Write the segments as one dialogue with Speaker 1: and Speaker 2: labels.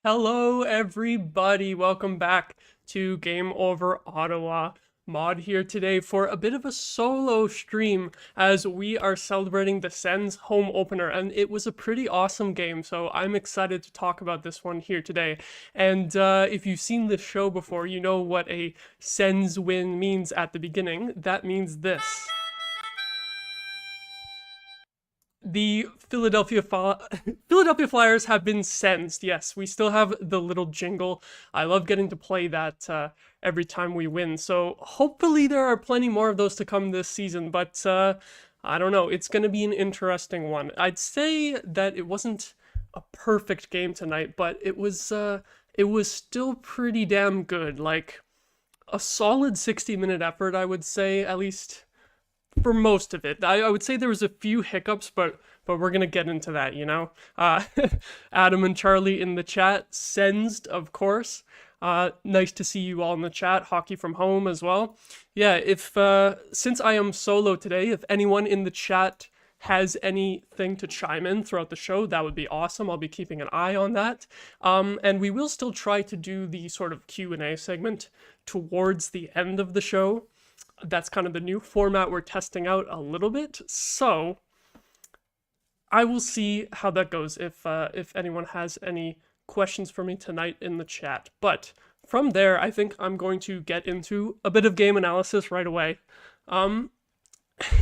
Speaker 1: Hello, everybody. Welcome back to Game Over Ottawa. Maude here today for a bit of a solo stream as we are celebrating the Sens home opener, and it was a pretty awesome game, so I'm excited to talk about this one here today. And if you've seen this show before, you know what a Sens win means at the beginning. That means this. The Philadelphia Flyers have been sensed. Yes, we still have the little jingle. I love getting to play that every time we win. So hopefully there are plenty more of those to come this season. But I don't know. It's going to be an interesting one. I'd say that it wasn't a perfect game tonight, but it was still pretty damn good. Like a solid 60-minute effort, I would say, at least for most of it. I would say there was a few hiccups, but we're gonna get into that, you know. Adam and Charlie in the chat, sensed, of course. Nice to see you all in the chat. Hockey from home as well. Yeah, if since I am solo today, if anyone in the chat has anything to chime in throughout the show, that would be awesome. I'll be keeping an eye on that. And we will still try to do the sort of Q&A segment towards the end of the show. That's kind of the new format we're testing out a little bit. So I will see how that goes if anyone has any questions for me tonight in the chat. But from there, I think I'm going to get into a bit of game analysis right away.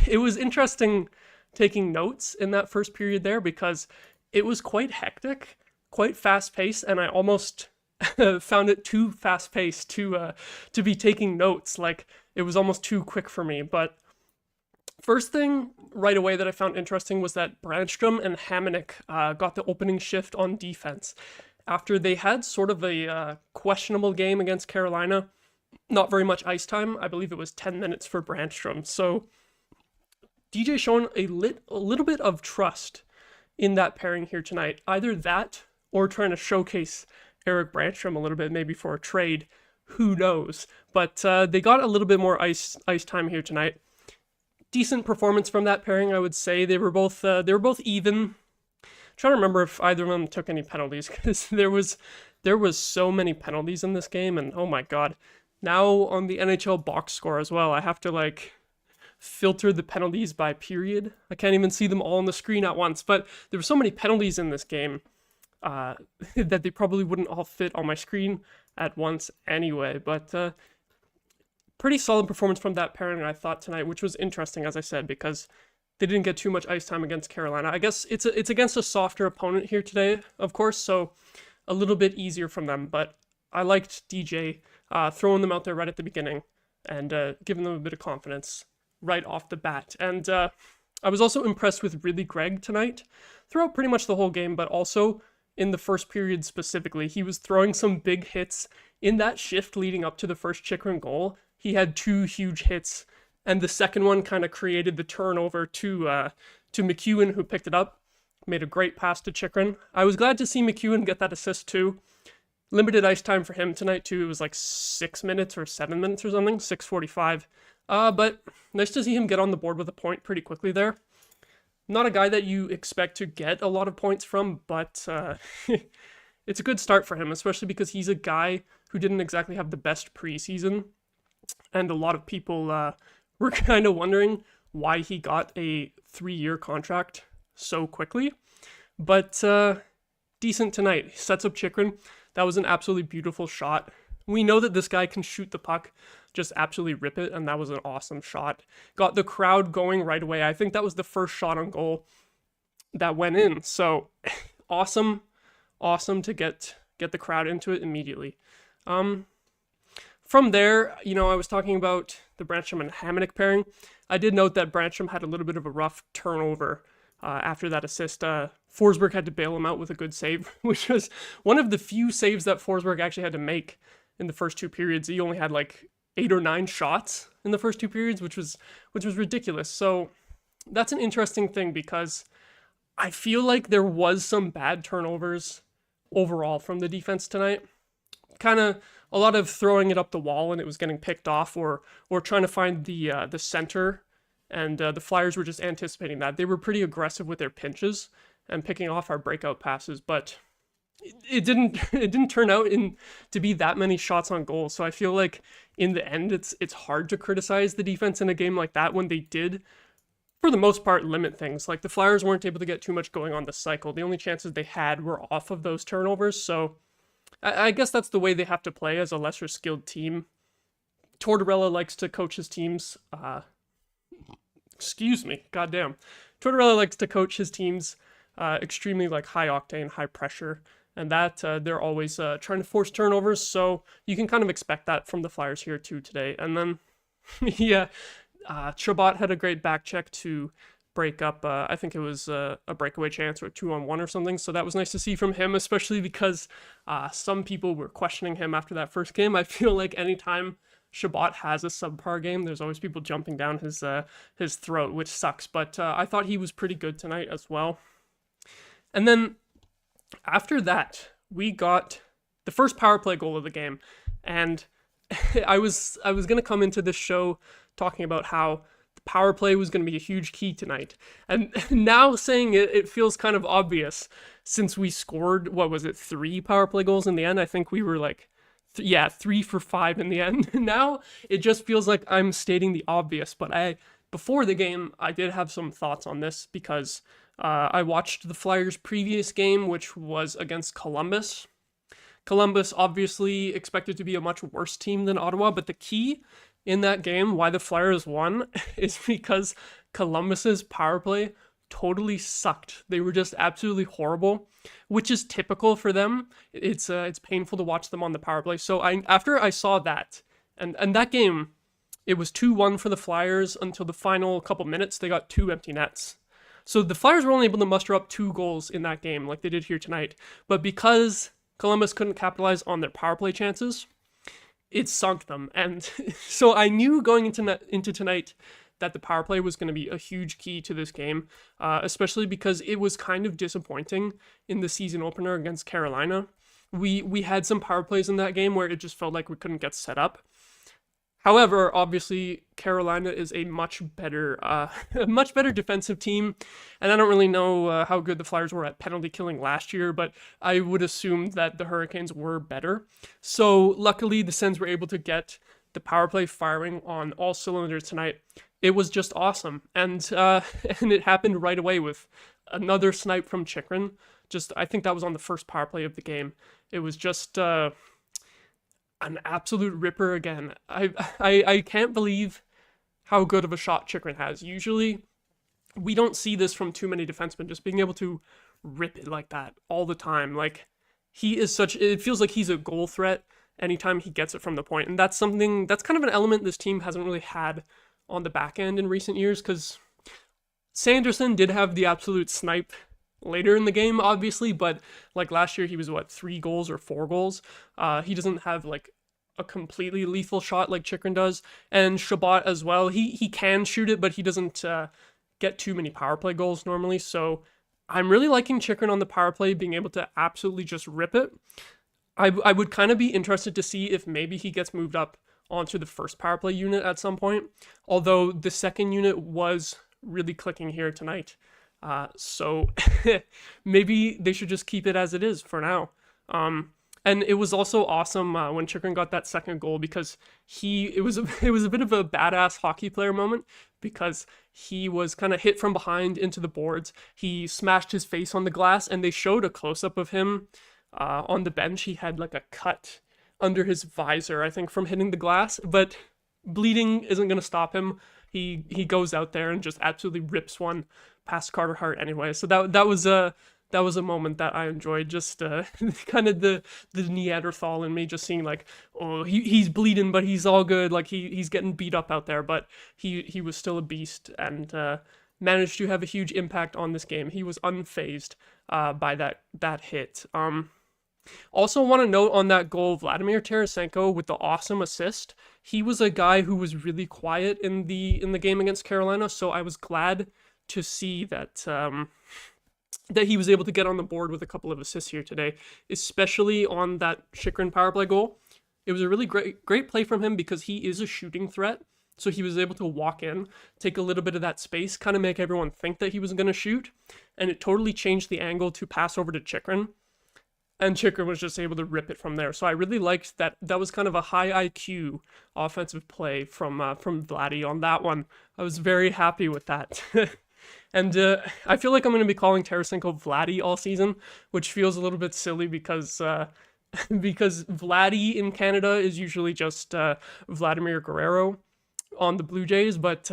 Speaker 1: It was interesting taking notes in that first period there because it was quite hectic, quite fast-paced, and I almost found it too fast-paced to be taking notes. Like, it was almost too quick for me. But first thing right away that I found interesting was that Brandstrom and Hamonic got the opening shift on defense. After they had sort of a questionable game against Carolina, not very much ice time. I believe it was 10 minutes for Brandstrom. So DJ showing a little bit of trust in that pairing here tonight. Either that or trying to showcase Eric Brandstrom a little bit, maybe for a trade. Who knows? But they got a little bit more ice time here tonight. Decent performance from that pairing, I would say. They were both even. I'm trying to remember if either of them took any penalties because there was so many penalties in this game, and oh my god. Now on the NHL box score as well, I have to like filter the penalties by period. I can't even see them all on the screen at once, but there were so many penalties in this game that they probably wouldn't all fit on my screen at once anyway. But pretty solid performance from that pairing, I thought, tonight, which was interesting, as I said, because they didn't get too much ice time against Carolina. I guess it's against a softer opponent here today, of course, so a little bit easier from them. But I liked DJ throwing them out there right at the beginning and giving them a bit of confidence right off the bat. And I was also impressed with Ridley Gregg tonight throughout pretty much the whole game, but also in the first period specifically. He was throwing some big hits in that shift leading up to the first Chychrun goal. He had two huge hits, and the second one kind of created the turnover to McEwen, who picked it up, made a great pass to Chychrun. I was glad to see McEwen get that assist too. Limited ice time for him tonight too. It was like 6 minutes or 7 minutes or something, 6:45. But nice to see him get on the board with a point pretty quickly there. Not a guy that you expect to get a lot of points from, but it's a good start for him, especially because he's a guy who didn't exactly have the best preseason. And a lot of people were kind of wondering why he got a 3-year contract so quickly. But decent tonight. He sets up Chychrun. That was an absolutely beautiful shot. We know that this guy can shoot the puck, just absolutely rip it, and that was an awesome shot. Got the crowd going right away. I think that was the first shot on goal that went in. So awesome to get the crowd into it immediately. From there, you know, I was talking about the Brandstrom and Hamonic pairing. I did note that Brandstrom had a little bit of a rough turnover after that assist. Forsberg had to bail him out with a good save, which was one of the few saves that Forsberg actually had to make in the first two periods. He only had like 8 or 9 shots in the first two periods, which was ridiculous. So that's an interesting thing because I feel like there was some bad turnovers overall from the defense tonight. Kind of a lot of throwing it up the wall and it was getting picked off, or trying to find the center, and the Flyers were just anticipating that. They were pretty aggressive with their pinches and picking off our breakout passes, but it didn't turn out in to be that many shots on goal. So I feel like in the end it's hard to criticize the defense in a game like that when they did for the most part limit things. Like the Flyers weren't able to get too much going on the cycle. The only chances they had were off of those turnovers. So I guess that's the way they have to play as a lesser skilled team. Tortorella likes to coach his teams. Excuse me, goddamn. Tortorella likes to coach his teams extremely like high octane, high pressure, and that they're always trying to force turnovers. So you can kind of expect that from the Flyers here too today. And then, yeah, Chabot had a great back check to break up. I think it was a breakaway chance or a 2-on-1 or something. So that was nice to see from him, especially because some people were questioning him after that first game. I feel like anytime Chabot has a subpar game, there's always people jumping down his throat, which sucks. But I thought he was pretty good tonight as well. And then after that, we got the first power play goal of the game, and I was gonna come into this show talking about how the power play was gonna be a huge key tonight, and now saying it, it feels kind of obvious since we scored, what was it, 3 power play goals in the end. I think we were like, 3 for 5 in the end. Now it just feels like I'm stating the obvious, but before the game I did have some thoughts on this because I watched the Flyers' previous game, which was against Columbus. Columbus obviously expected to be a much worse team than Ottawa, but the key in that game, why the Flyers won, is because Columbus's power play totally sucked. They were just absolutely horrible, which is typical for them. It's painful to watch them on the power play. So after I saw that, and that game, it was 2-1 for the Flyers until the final couple minutes. They got 2 empty nets. So the Flyers were only able to muster up 2 goals in that game, like they did here tonight. But because Columbus couldn't capitalize on their power play chances, it sunk them. And so I knew going into tonight that the power play was going to be a huge key to this game, especially because it was kind of disappointing in the season opener against Carolina. We had some power plays in that game where it just felt like we couldn't get set up. However, obviously, Carolina is a much better defensive team, and I don't really know how good the Flyers were at penalty killing last year, but I would assume that the Hurricanes were better. So luckily, the Sens were able to get the power play firing on all cylinders tonight. It was just awesome, and it happened right away with another snipe from Chychrun. I think that was on the first power play of the game. It was just an absolute ripper again. I can't believe how good of a shot Chychrun has. Usually, we don't see this from too many defensemen, just being able to rip it like that all the time. Like, it feels like he's a goal threat anytime he gets it from the point. And that's kind of an element this team hasn't really had on the back end in recent years, because Sanderson did have the absolute snipe later in the game, obviously, but like last year he was 3 goals or 4 goals. He doesn't have like a completely lethal shot like Chychrun does, and Chabot as well. He can shoot it, but he doesn't get too many power play goals normally. So I'm really liking Chychrun on the power play, being able to absolutely just rip it. I would kind of be interested to see if maybe he gets moved up onto the first power play unit at some point, although the second unit was really clicking here tonight. So maybe they should just keep it as it is for now. And it was also awesome when Chychrun got that second goal, because it was a bit of a badass hockey player moment, because he was kind of hit from behind into the boards. He smashed his face on the glass, and they showed a close-up of him on the bench. He had like a cut under his visor, I think, from hitting the glass, but bleeding isn't going to stop him. He goes out there and just absolutely rips one past Carter Hart anyway. So that was a moment that I enjoyed. Just kind of the Neanderthal in me, just seeing like, oh, he's bleeding, but he's all good. Like he's getting beat up out there, but he was still a beast, and managed to have a huge impact on this game. He was unfazed by that hit. Also want to note on that goal, Vladimir Tarasenko with the awesome assist. He was a guy who was really quiet in the game against Carolina, so I was glad to see that that he was able to get on the board with a couple of assists here today, especially on that Chychrun power play goal. It was a really great play from him, because he is a shooting threat. So he was able to walk in, take a little bit of that space, kind of make everyone think that he was going to shoot, and it totally changed the angle to pass over to Chychrun. and Chikrin was just able to rip it from there. So I really liked that. That was kind of a high IQ offensive play from Vladdy on that one. I was very happy with that. And I feel like I'm going to be calling Tarasenko Vladdy all season, which feels a little bit silly because because Vladdy in Canada is usually just Vladimir Guerrero on the Blue Jays, but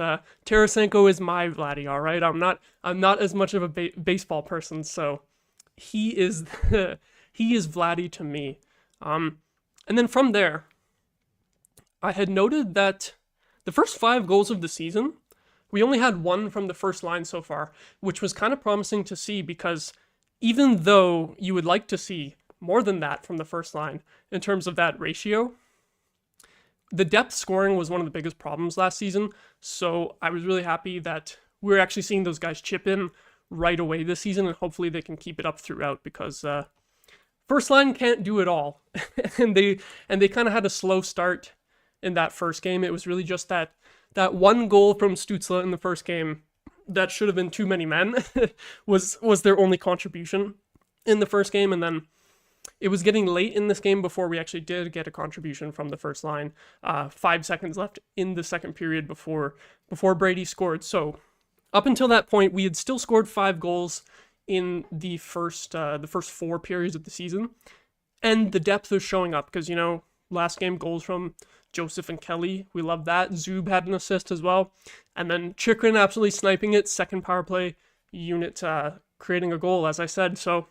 Speaker 1: Tarasenko is my Vladdy. All right, I'm not as much of a baseball person, so he is he is Vladdy to me. And then from there, I had noted that the first 5 goals of the season, we only had 1 from the first line so far, which was kind of promising to see because even though you would like to see more than that from the first line in terms of that ratio, the depth scoring was one of the biggest problems last season. So I was really happy that we're actually seeing those guys chip in right away this season, and hopefully they can keep it up throughout because first line can't do it all. and they kind of had a slow start in that first game. It was really just that 1 goal from Stützle in the first game that should have been too many men was their only contribution in the first game. And then it was getting late in this game before we actually did get a contribution from the first line. 5 seconds left in the second period before Brady scored. So up until that point, we had still scored 5 goals in the first 4 periods of the season. And the depth was showing up because, last game goals from Joseph and Kelly. We love that. Zub had an assist as well. And then Chikrin absolutely sniping it. Second power play unit creating a goal, as I said. So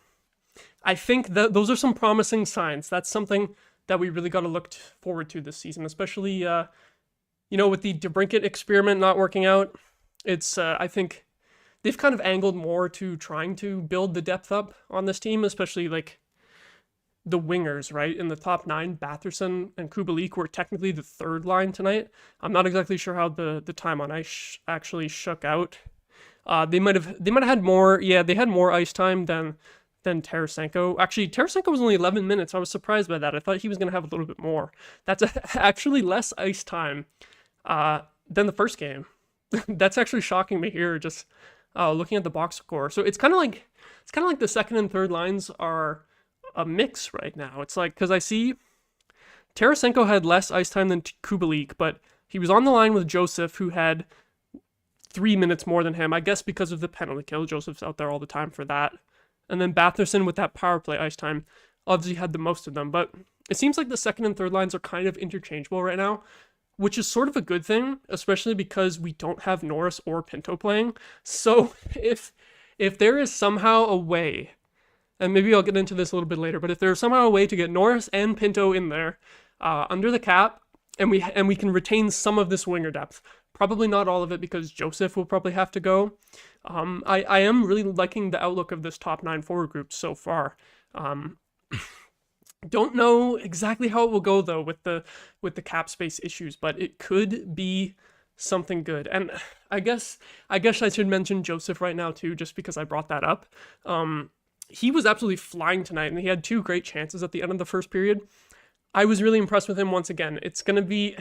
Speaker 1: I think that those are some promising signs. That's something that we really got to look forward to this season, especially, with the DeBrincat experiment not working out. It's, I think they've kind of angled more to trying to build the depth up on this team, especially like the wingers, right? In the top 9, Batherson and Kubalik were technically the third line tonight. I'm not exactly sure how the time on ice actually shook out. They might have had more. Yeah, they had more ice time than Tarasenko. Actually, Tarasenko was only 11 minutes. I was surprised by that. I thought he was going to have a little bit more. That's actually less ice time than the first game. That's actually shocking me here. Just looking at the box score. So it's kind of like the second and third lines are a mix right now. It's like, because I see Tarasenko had less ice time than Kubalik, but he was on the line with Joseph, who had 3 minutes more than him, I guess because of the penalty kill. Joseph's out there all the time for that. And then Batherson with that power play ice time obviously had the most of them, but it seems like the second and third lines are kind of interchangeable right now, which is sort of a good thing, especially because we don't have Norris or Pinto playing. So if there is somehow a way, and maybe I'll get into this a little bit later, but if there's somehow a way to get Norris and Pinto in there under the cap, and we can retain some of this winger depth, probably not all of it because Joseph will probably have to go. I am really liking the outlook of this top 9 forward group so far. Don't know exactly how it will go though with the cap space issues, but it could be something good. And I guess I should mention Joseph right now too, just because I brought that up. He was absolutely flying tonight, and he had 2 great chances at the end of the first period. I was really impressed with him once again. It's gonna be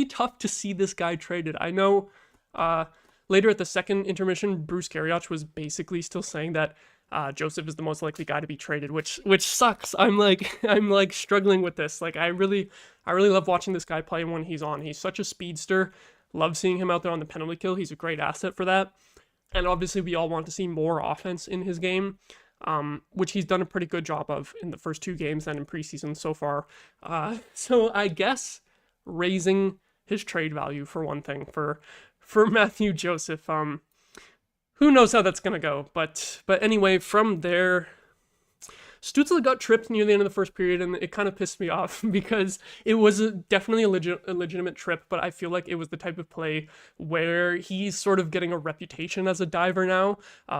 Speaker 1: tough to see this guy traded. I know later at the second intermission, Bruce Garrioch was basically still saying that Joseph is the most likely guy to be traded, which sucks. I'm like struggling with this. Like I really love watching this guy play when he's on. He's such a speedster. Love seeing him out there on the penalty kill. He's a great asset for that. And obviously we all want to see more offense in his game. Which he's done a pretty good job of in the first 2 games and in preseason so far. So I guess raising his trade value for one thing for Matthew Joseph. Who knows how that's gonna go? But anyway, from there, Stützle got tripped near the end of the first period, and it kind of pissed me off because it was definitely a legitimate trip, but I feel like it was the type of play where he's sort of getting a reputation as a diver now,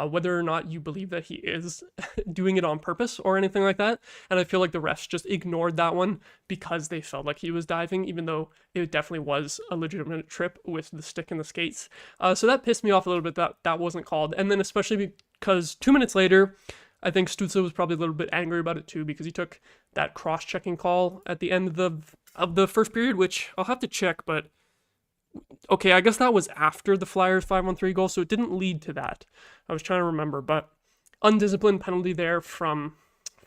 Speaker 1: whether or not you believe that he is doing it on purpose or anything like that. And I feel like the refs just ignored that one because they felt like he was diving, even though it definitely was a legitimate trip with the stick and the skates. So that pissed me off a little bit that wasn't called. And then especially because 2 minutes later, I think Stützle was probably a little bit angry about it too, because he took that cross-checking call at the end of the first period, which I'll have to check, but okay, I guess that was after the Flyers 5-on-3 goal, so it didn't lead to that. I was trying to remember, but undisciplined penalty there from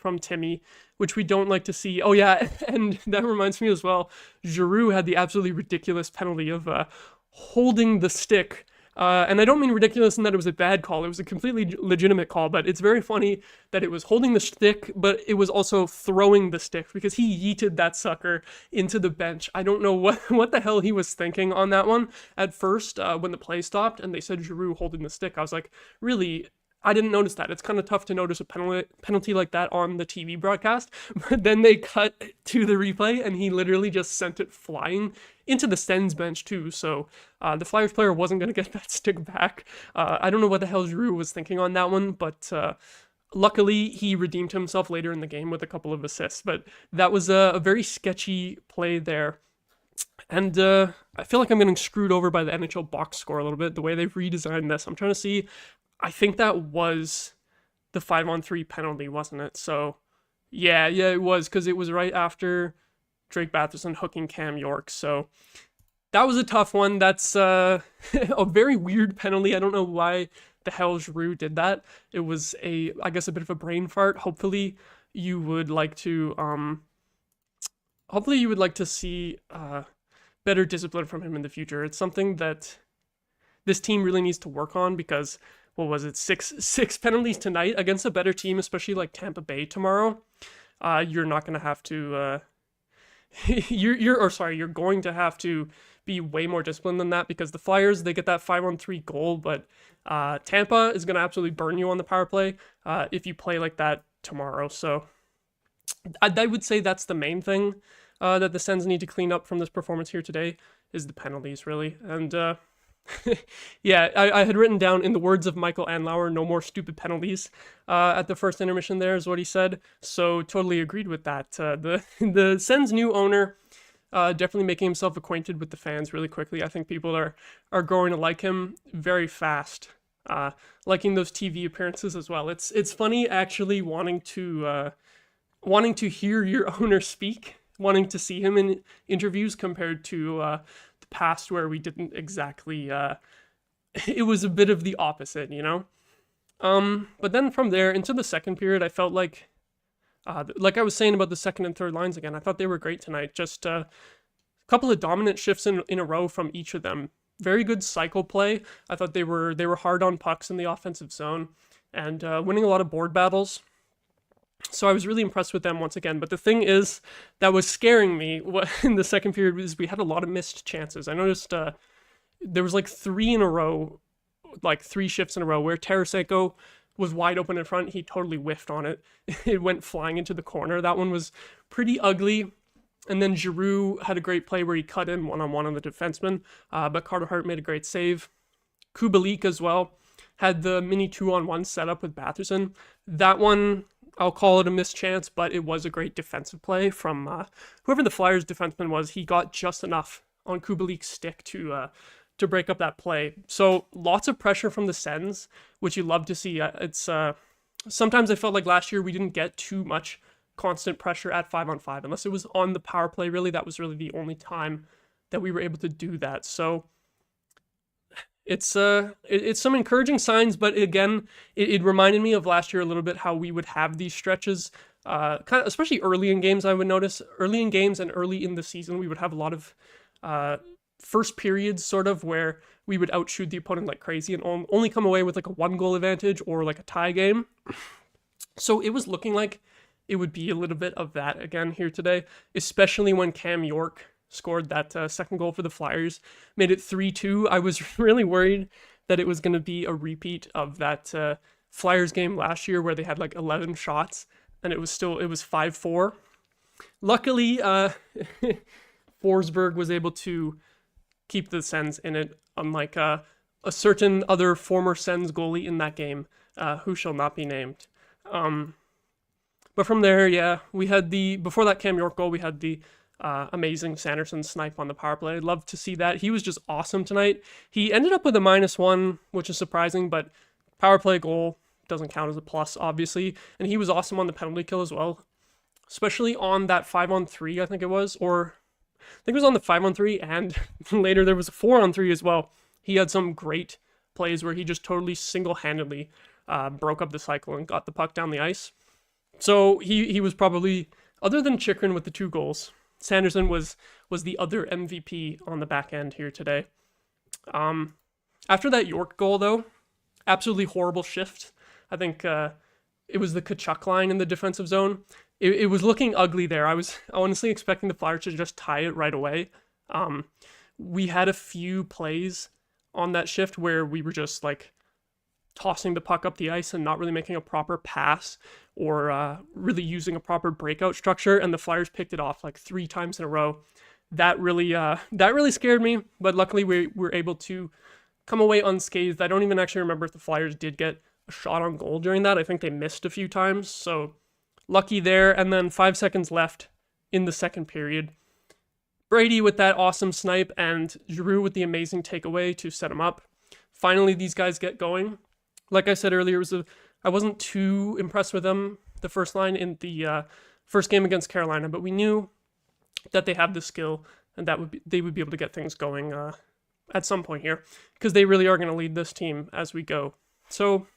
Speaker 1: from Timmy, which we don't like to see. Oh yeah, and that reminds me as well, Giroux had the absolutely ridiculous penalty of holding the stick. And I don't mean ridiculous in that it was a bad call. It was a completely legitimate call, but it's very funny that it was holding the stick, but it was also throwing the stick because he yeeted that sucker into the bench. I don't know what the hell he was thinking on that one at first when the play stopped and they said Giroux holding the stick. I was like, really? I didn't notice that. It's kind of tough to notice a penalty like that on the TV broadcast. But then they cut to the replay, and he literally just sent it flying into the Sens bench too. So the Flyers player wasn't going to get that stick back. I don't know what the hell Giroux was thinking on that one, but luckily he redeemed himself later in the game with a couple of assists. But that was a very sketchy play there. And I feel like I'm getting screwed over by the NHL box score a little bit, the way they've redesigned this. I'm trying to see. I think that was the 5-on-3 penalty, wasn't it? So, yeah, it was, because it was right after Drake Batherson hooking Cam York. So, that was a tough one. That's a very weird penalty. I don't know why the hell Giroux did that. It was I guess a bit of a brain fart. Hopefully, you would like to see better discipline from him in the future. It's something that this team really needs to work on because, what was it, six penalties tonight against a better team, especially like Tampa Bay tomorrow. You're not going to have to you're going to have to be way more disciplined than that, because the Flyers, they get that 5-on-3 goal, but Tampa is going to absolutely burn you on the power play if you play like that tomorrow. So I would say that's the main thing that the Sens need to clean up from this performance here today, is the penalties, really. And yeah, I had written down, in the words of Michael Andlauer, no more stupid penalties at the first intermission there, is what he said. So totally agreed with that. The Sens' new owner definitely making himself acquainted with the fans really quickly. I think people are growing to like him very fast, liking those TV appearances as well. It's funny actually wanting to hear your owner speak, wanting to see him in interviews compared to the past, where we didn't exactly it was a bit of the opposite, you know. But then from there into the second period, I felt like I was saying about the second and third lines again, I thought they were great tonight. Just a couple of dominant shifts in a row from each of them. Very good cycle play. I thought they were hard on pucks in the offensive zone and winning a lot of board battles. So I was really impressed with them once again. But the thing is that was scaring me in the second period was we had a lot of missed chances. I noticed there was like three shifts in a row where Tarasenko was wide open in front. He totally whiffed on it. It went flying into the corner. That one was pretty ugly. And then Giroux had a great play where he cut in one-on-one on the defenseman. But Carter Hart made a great save. Kubalik as well had the mini 2-on-1 setup with Batherson. That one, I'll call it a missed chance, but it was a great defensive play from whoever the Flyers defenseman was. He got just enough on Kubalik's stick to break up that play. So lots of pressure from the Sens, which you love to see. It's sometimes I felt like last year we didn't get too much constant pressure at 5-on-5, unless it was on the power play. Really, that was really the only time that we were able to do that. So it's some encouraging signs, but again, it reminded me of last year a little bit, how we would have these stretches, kind of, especially early in games. I would notice early in games and early in the season, we would have a lot of first periods sort of where we would outshoot the opponent like crazy and only come away with like a 1-goal advantage or like a tie game. So it was looking like it would be a little bit of that again here today, especially when Cam York scored that second goal for the Flyers, made it 3-2. I was really worried that it was going to be a repeat of that Flyers game last year where they had like 11 shots and it was 5-4. Luckily, Forsberg was able to keep the Sens in it, unlike a certain other former Sens goalie in that game, who shall not be named. But from there, yeah, we had before that Cam York goal, we had the amazing Sanderson snipe on the power play. I'd love to see that. He was just awesome tonight. He ended up with a -1, which is surprising, but power play goal doesn't count as a plus, obviously. And he was awesome on the penalty kill as well, especially on that 5-on-3, I think it was, or I think it was on the 5-on-3, and later there was a 4-on-3 as well. He had some great plays where he just totally single-handedly broke up the cycle and got the puck down the ice. So he was probably, other than Chikrin with the 2 goals, Sanderson was the other MVP on the back end here today. After that York goal though, absolutely horrible shift. I think it was the Kachuk line in the defensive zone. It was looking ugly there. I was honestly expecting the Flyers to just tie it right away. We had a few plays on that shift where we were just like tossing the puck up the ice and not really making a proper pass or really using a proper breakout structure, and the Flyers picked it off like 3 times in a row. That really scared me, but luckily we were able to come away unscathed. I don't even actually remember if the Flyers did get a shot on goal during that. I think they missed a few times, so lucky there. And then 5 seconds left in the second period. Brady with that awesome snipe and Giroux with the amazing takeaway to set him up. Finally, these guys get going. Like I said earlier, I wasn't too impressed with them, the first line in the first game against Carolina, but we knew that they have the skill and that they would be able to get things going at some point here, because they really are going to lead this team as we go. So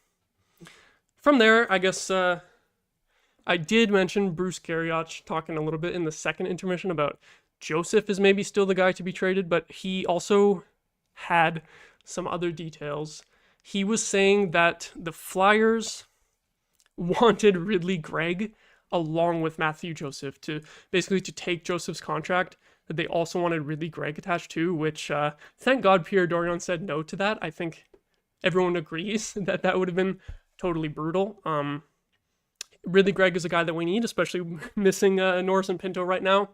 Speaker 1: from there, I guess I did mention Bruce Garrioch talking a little bit in the second intermission about Joseph is maybe still the guy to be traded, but he also had some other details. He was saying that the Flyers wanted Ridley Gregg along with Matthew Joseph to basically to take Joseph's contract, that they also wanted Ridley Gregg attached to, which thank God Pierre Dorion said no to that. I think everyone agrees that that would have been totally brutal. Ridley Gregg is a guy that we need, especially missing Norris and Pinto right now.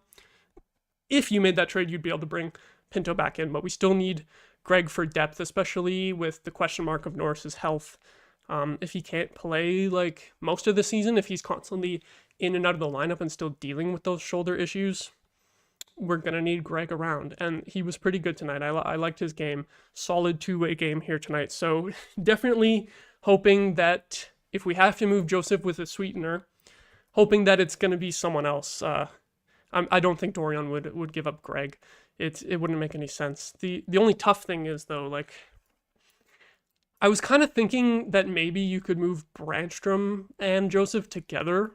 Speaker 1: If you made that trade, you'd be able to bring Pinto back in, but we still need Gregg for depth, especially with the question mark of Norris's health. If he can't play like most of the season, if he's constantly in and out of the lineup and still dealing with those shoulder issues, we're going to need Gregg around. And he was pretty good tonight. I liked his game. Solid two-way game here tonight. So definitely hoping that if we have to move Joseph with a sweetener, hoping that it's going to be someone else. I don't think Dorion would give up Gregg. It wouldn't make any sense. The only tough thing is, though, like, I was kind of thinking that maybe you could move Brandstrom and Joseph together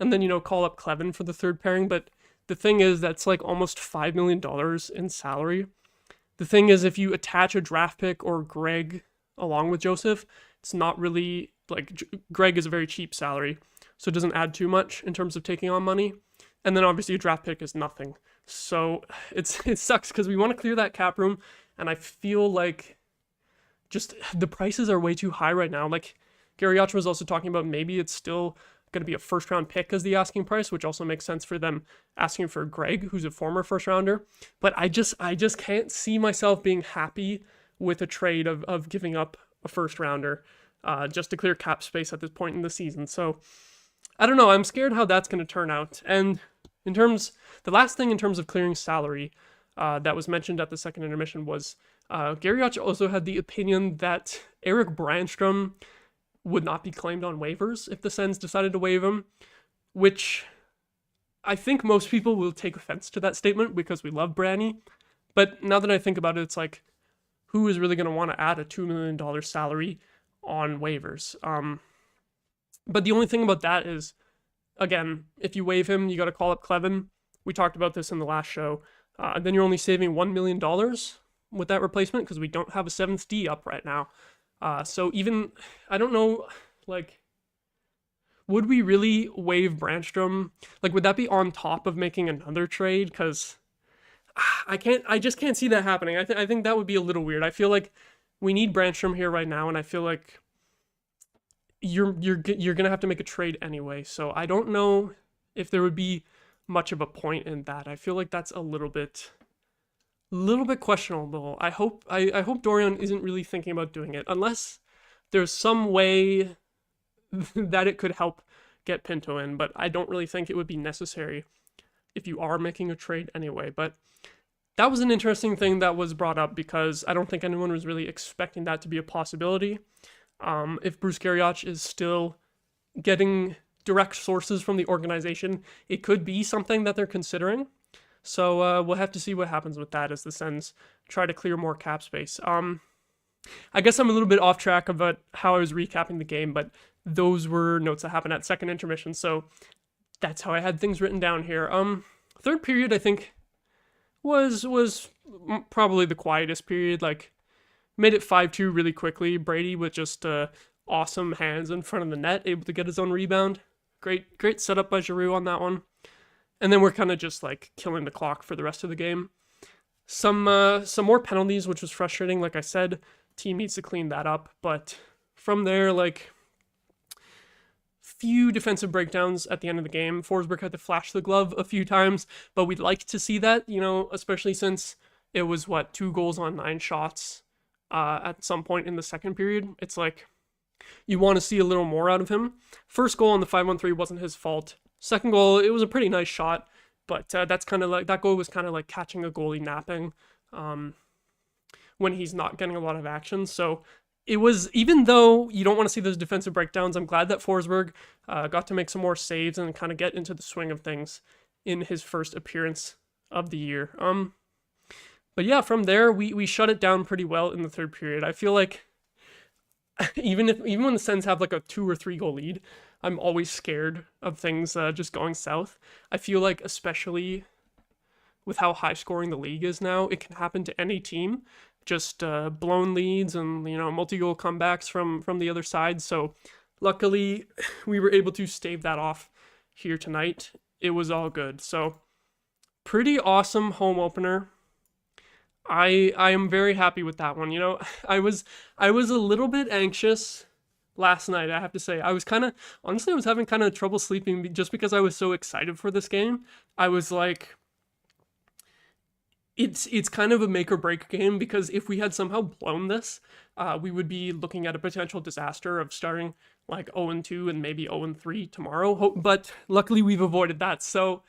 Speaker 1: and then, call up Clevin for the third pairing. But the thing is, that's like almost $5 million in salary. The thing is, if you attach a draft pick or Gregg along with Joseph, it's not really, like, Gregg is a very cheap salary, so it doesn't add too much in terms of taking on money. And then obviously a draft pick is nothing. So it sucks because we want to clear that cap room, and I feel like just the prices are way too high right now. Like Garrioch was also talking about maybe it's still going to be a first round pick as the asking price, which also makes sense for them asking for Gregg, who's a former first rounder. But I just can't see myself being happy with a trade of giving up a first rounder just to clear cap space at this point in the season. So I don't know. I'm scared how that's going to turn out. And the last thing in terms of clearing salary that was mentioned at the second intermission was Garrioch also had the opinion that Erik Brandstrom would not be claimed on waivers if the Sens decided to waive him, which I think most people will take offense to that statement because we love Branny. But now that I think about it, it's like, who is really going to want to add a $2 million salary on waivers? But the only thing about that is, again, if you waive him, you got to call up Clevin. We talked about this in the last show. And then you're only saving $1 million with that replacement because we don't have a 7th D up right now. So even, I don't know, like, would we really waive Brandstrom? Like, would that be on top of making another trade? Because I just can't see that happening. I think that would be a little weird. I feel like we need Brandstrom here right now, and I feel like you're gonna have to make a trade anyway. So I don't know if there would be much of a point in that. I feel like that's a little bit questionable. I hope Dorion isn't really thinking about doing it, unless there's some way that it could help get Pinto in, but I don't really think it would be necessary if you are making a trade anyway. But that was an interesting thing that was brought up because I don't think anyone was really expecting that to be a possibility. If Bruce Garrioch is still getting direct sources from the organization, it could be something that they're considering. So we'll have to see what happens with that as the Sens try to clear more cap space. I guess I'm a little bit off track about how I was recapping the game, but those were notes that happened at second intermission. So that's how I had things written down here. Third period, I think, was probably the quietest period. Like, made it 5-2 really quickly. Brady with just awesome hands in front of the net, able to get his own rebound. Great setup by Giroux on that one. And then we're kind of just like killing the clock for the rest of the game. Some more penalties, which was frustrating. Like I said, team needs to clean that up. But from there, like, few defensive breakdowns at the end of the game. Forsberg had to flash the glove a few times, but we'd like to see that, you know, especially since it was, 2 goals on 9 shots at some point in the second period. It's like, you want to see a little more out of him. First goal on the 5-1-3 wasn't his fault. Second goal, it was a pretty nice shot, but that's kind of like, that goal was kind of like catching a goalie napping when he's not getting a lot of action. So it was, even though you don't want to see those defensive breakdowns, I'm glad that Forsberg got to make some more saves and kind of get into the swing of things in his first appearance of the year. But yeah, from there, we shut it down pretty well in the third period. I feel like even when the Sens have like a 2 or 3 goal lead, I'm always scared of things just going south. I feel like, especially with how high scoring the league is now, it can happen to any team. Just blown leads and, you know, multi-goal comebacks from the other side. So luckily we were able to stave that off here tonight. It was all good. So pretty awesome home opener. I am very happy with that one. You know, I was a little bit anxious last night, I have to say. I was having kind of trouble sleeping just because I was so excited for this game. I was like, it's kind of a make or break game, because if we had somehow blown this, we would be looking at a potential disaster of starting like 0-2 and maybe 0-3 tomorrow. But luckily we've avoided that. So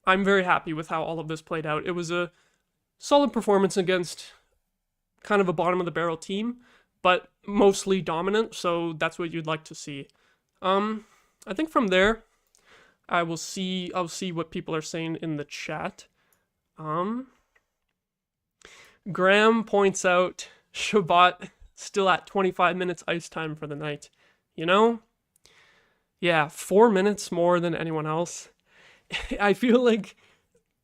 Speaker 1: I'm very happy with how all of this played out. It was a solid performance against kind of a bottom of the barrel team, but mostly dominant. So that's what you'd like to see. I think from there, I'll see what people are saying in the chat. Graham points out Shabbat still at 25 minutes ice time for the night. You know? Yeah, 4 minutes more than anyone else. I feel like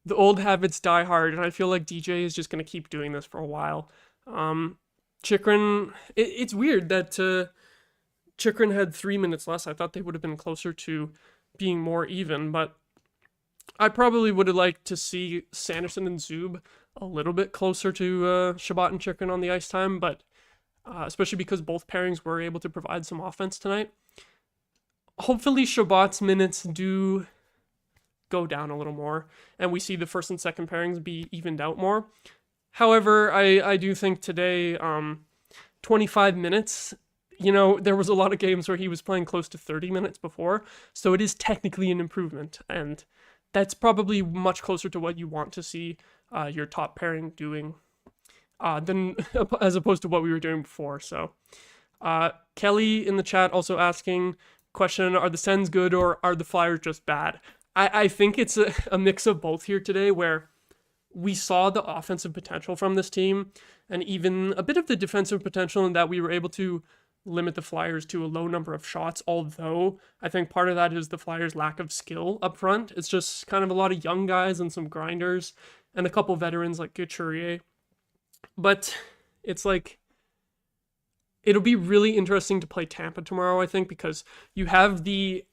Speaker 1: the old habits die hard, and I feel like DJ is just going to keep doing this for a while. Chikrin, it's weird that Chikrin had 3 minutes less. I thought they would have been closer to being more even, but I probably would have liked to see Sanderson and Zub a little bit closer to Shabbat and Chikrin on the ice time, but especially because both pairings were able to provide some offense tonight. Hopefully Shabbat's minutes do go down a little more, and we see the first and second pairings be evened out more. However, I do think today, 25 minutes, you know, there was a lot of games where he was playing close to 30 minutes before, so it is technically an improvement, and that's probably much closer to what you want to see your top pairing doing than as opposed to what we were doing before. So Kelly in the chat also asking question, are the Sens good or are the Flyers just bad? I think it's a mix of both here today, where we saw the offensive potential from this team and even a bit of the defensive potential, in that we were able to limit the Flyers to a low number of shots, although I think part of that is the Flyers' lack of skill up front. It's just kind of a lot of young guys and some grinders and a couple veterans like Couturier. But it's like, it'll be really interesting to play Tampa tomorrow, I think, because you have the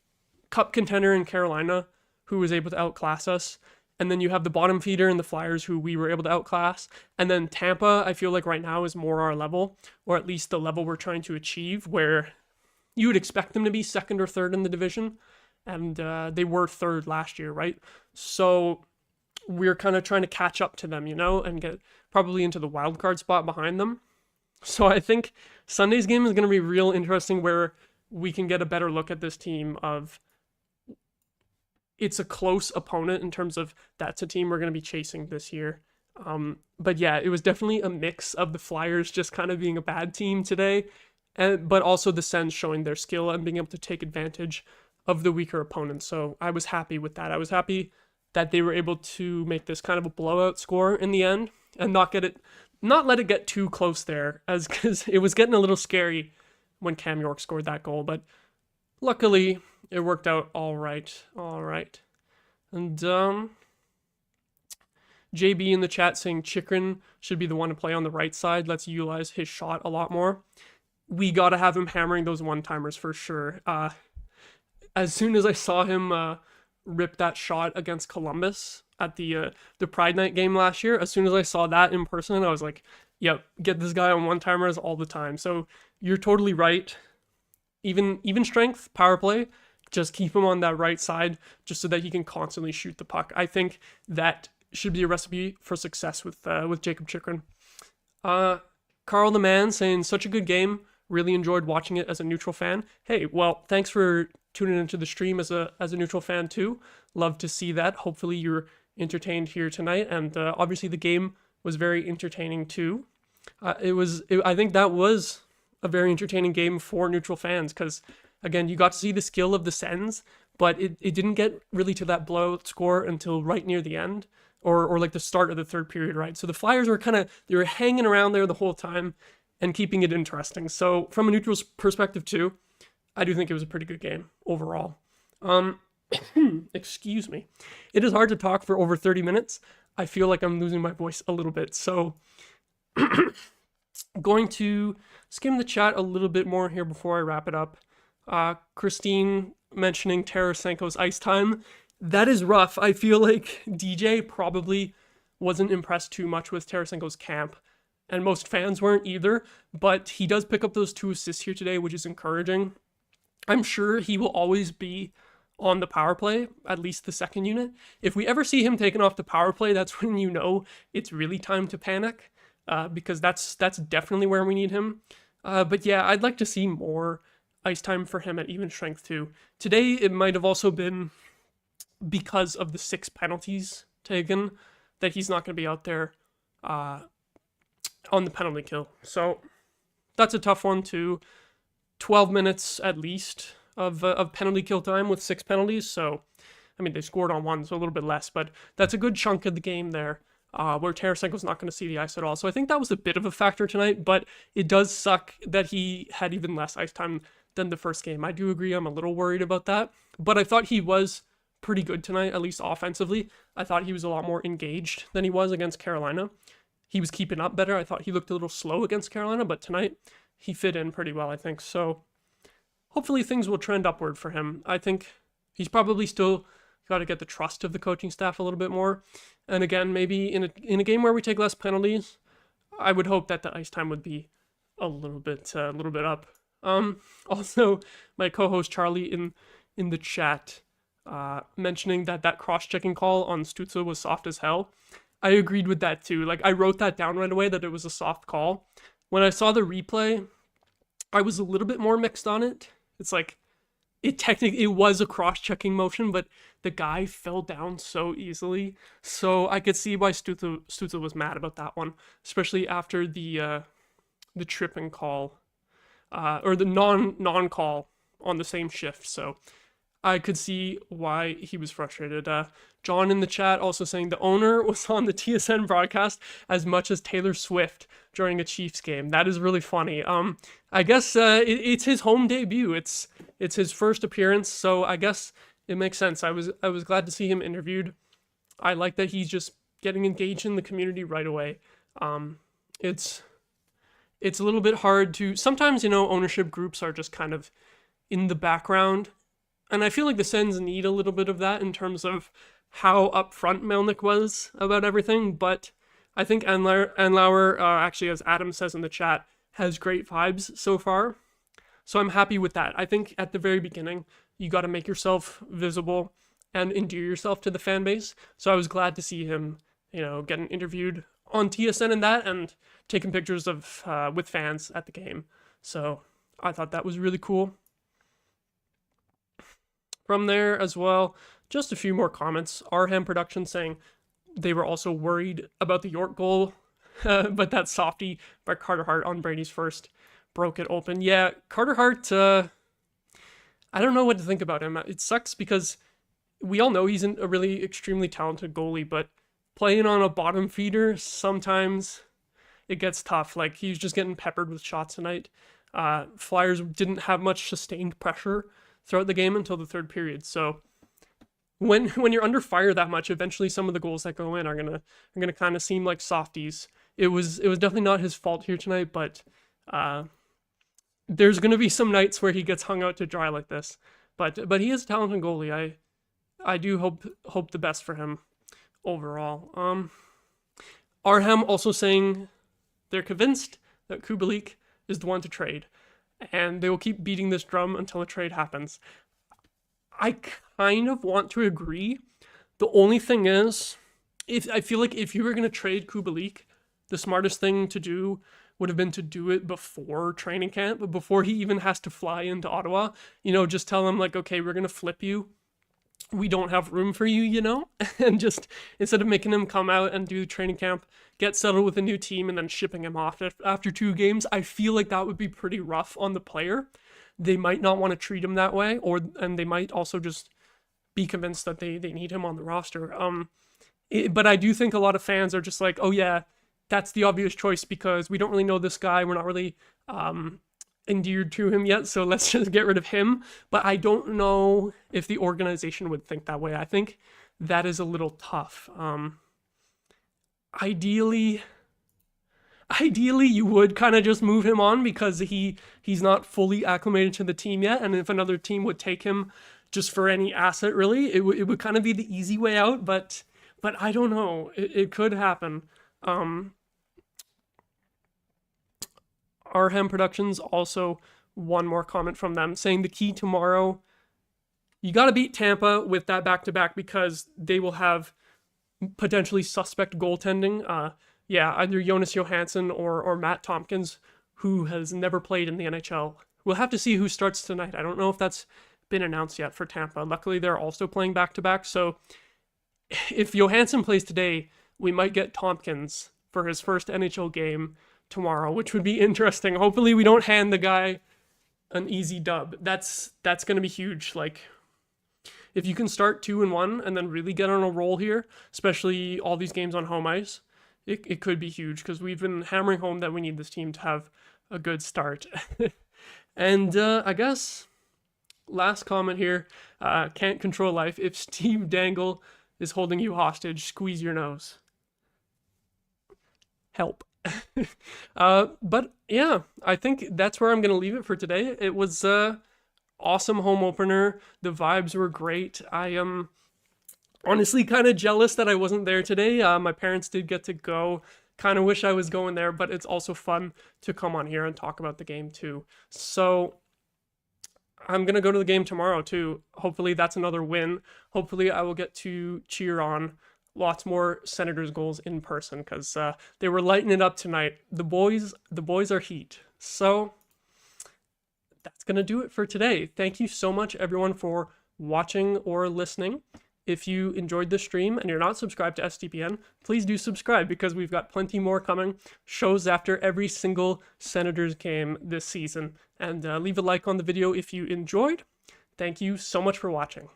Speaker 1: cup contender in Carolina who was able to outclass us, and then you have the bottom feeder in the Flyers who we were able to outclass, and then Tampa, I feel like right now is more our level, or at least the level we're trying to achieve, where you would expect them to be second or third in the division, and they were third last year, right? So we're kind of trying to catch up to them, you know, and get probably into the wild card spot behind them. So I think Sunday's game is going to be real interesting, where we can get a better look at this team of, it's a close opponent in terms of that's a team we're going to be chasing this year. But yeah, it was definitely a mix of the Flyers just kind of being a bad team today, but also the Sens showing their skill and being able to take advantage of the weaker opponents. So I was happy with that. I was happy that they were able to make this kind of a blowout score in the end and not let it get too close there, because it was getting a little scary when Cam York scored that goal. But luckily, it worked out all right. All right. And JB in the chat saying Chikrin should be the one to play on the right side. Let's utilize his shot a lot more. We got to have him hammering those one-timers for sure. As soon as I saw him rip that shot against Columbus at the Pride Night game last year, as soon as I saw that in person, I was like, yep, get this guy on one-timers all the time. So you're totally right. Even strength, power play, just keep him on that right side just so that he can constantly shoot the puck. I think that should be a recipe for success with Jacob Chikrin. Carl the Man saying, such a good game. Really enjoyed watching it as a neutral fan. Hey, well, thanks for tuning into the stream as a neutral fan too. Love to see that. Hopefully you're entertained here tonight. And obviously the game was very entertaining too. I think that was a very entertaining game for neutral fans because, again, you got to see the skill of the Sens, but it didn't get really to that blowout score until right near the end. Or like the start of the third period, right? So the Flyers were they were hanging around there the whole time and keeping it interesting. So from a neutral's perspective too, I do think it was a pretty good game overall. Excuse me. It is hard to talk for over 30 minutes. I feel like I'm losing my voice a little bit. So going to skim the chat a little bit more here before I wrap it up. Christine mentioning Tarasenko's ice time. That is rough. I feel like DJ probably wasn't impressed too much with Tarasenko's camp, and most fans weren't either, but he does pick up those 2 assists here today, which is encouraging. I'm sure he will always be on the power play, at least the second unit. If we ever see him taken off the power play, that's when you know it's really time to panic, because that's definitely where we need him. But yeah, I'd like to see more ice time for him at even strength too. Today, it might have also been because of the 6 penalties taken that he's not going to be out there on the penalty kill. So that's a tough one too. 12 minutes at least of penalty kill time with 6 penalties. So, I mean, they scored on 1, so a little bit less, but that's a good chunk of the game there where Tarasenko's not going to see the ice at all. So I think that was a bit of a factor tonight, but it does suck that he had even less ice time than the first game. I do agree. I'm a little worried about that, but I thought he was pretty good tonight, at least offensively. I thought he was a lot more engaged than he was against Carolina. He was keeping up better. I thought he looked a little slow against Carolina, but tonight he fit in pretty well, I think. So hopefully things will trend upward for him. I think he's probably still got to get the trust of the coaching staff a little bit more. And again, maybe in a game where we take less penalties, I would hope that the ice time would be a little bit up. Also, my co-host Charlie in the chat mentioning that cross-checking call on Stützle was soft as hell. I agreed with that too. Like, I wrote that down right away that it was a soft call. When I saw the replay, I was a little bit more mixed on it. It's like, it was a cross-checking motion, but the guy fell down so easily. So I could see why Stützle was mad about that one, especially after the tripping call, or the non-call on the same shift. So I could see why he was frustrated. John in the chat also saying the owner was on the TSN broadcast as much as Taylor Swift during a Chiefs game. That is really funny. I guess it's his home debut. It's his first appearance, so I guess it makes sense. I was glad to see him interviewed. I like that he's just getting engaged in the community right away. It's a little bit hard to sometimes, ownership groups are just kind of in the background. And I feel like the Sens need a little bit of that in terms of how upfront Melnyk was about everything. But I think Andlauer, actually, as Adam says in the chat, has great vibes so far. So I'm happy with that. I think at the very beginning, you got to make yourself visible and endear yourself to the fan base. So I was glad to see him, getting interviewed on TSN and that, and taking pictures of with fans at the game. So I thought that was really cool. From there as well, just a few more comments. Arham Production saying they were also worried about the York goal, but that softie by Carter Hart on Brady's first broke it open. Yeah, Carter Hart, I don't know what to think about him. It sucks because we all know he's a really extremely talented goalie, but playing on a bottom feeder, sometimes it gets tough. Like, he's just getting peppered with shots tonight. Flyers didn't have much sustained pressure throughout the game until the third period. So when you're under fire that much, eventually some of the goals that go in are gonna kind of seem like softies. It was definitely not his fault here tonight, but there's gonna be some nights where he gets hung out to dry like this. But he is a talented goalie. I do hope the best for him overall. Arhem also saying they're convinced that Kubalik is the one to trade, and they will keep beating this drum until a trade happens. I kind of want to agree. The only thing is, I feel like if you were going to trade Kubalik, the smartest thing to do would have been to do it before training camp, but before he even has to fly into Ottawa. Just tell him, like, okay, we're going to flip you. We don't have room for you, and just instead of making him come out and do training camp, get settled with a new team, and then shipping him off after 2 games, I feel like that would be pretty rough on the player. They might not want to treat him that way, and they might also just be convinced that they need him on the roster. But I do think a lot of fans are just like, oh yeah, that's the obvious choice because we don't really know this guy. We're not really endeared to him yet, so let's just get rid of him. But I don't know if the organization would think that way. I think that is a little tough. Ideally, you would kind of just move him on because he's not fully acclimated to the team yet, and if another team would take him just for any asset, really, it would kind of be the easy way out. But I don't know. It could happen. Arhem Productions, also one more comment from them saying the key tomorrow, you got to beat Tampa with that back-to-back because they will have potentially suspect goaltending. Either Jonas Johansson or Matt Tompkins, who has never played in the NHL. We'll have to see who starts tonight. I don't know if that's been announced yet for Tampa. Luckily, they're also playing back-to-back, so if Johansson plays today, we might get Tompkins for his first NHL game tomorrow, which would be interesting. Hopefully we don't hand the guy an easy dub. That's going to be huge. Like, if you can start 2-1 and then really get on a roll here, especially all these games on home ice, it could be huge because we've been hammering home that we need this team to have a good start. And I guess last comment here, can't control life. If Steve Dangle is holding you hostage, squeeze your nose. Help. But yeah, I think that's where I'm going to leave it for today. It was awesome home opener. The vibes were great. I am honestly kind of jealous that I wasn't there today. My parents did get to go. Kind of wish I was going there, but it's also fun to come on here and talk about the game too. So I'm going to go to the game tomorrow too. Hopefully that's another win. Hopefully I will get to cheer on lots more Senators goals in person because they were lighting it up tonight. The boys are heat. So that's going to do it for today. Thank you so much, everyone, for watching or listening. If you enjoyed this stream and you're not subscribed to SDPN, please do subscribe because we've got plenty more coming. Shows after every single Senators game this season. And leave a like on the video if you enjoyed. Thank you so much for watching.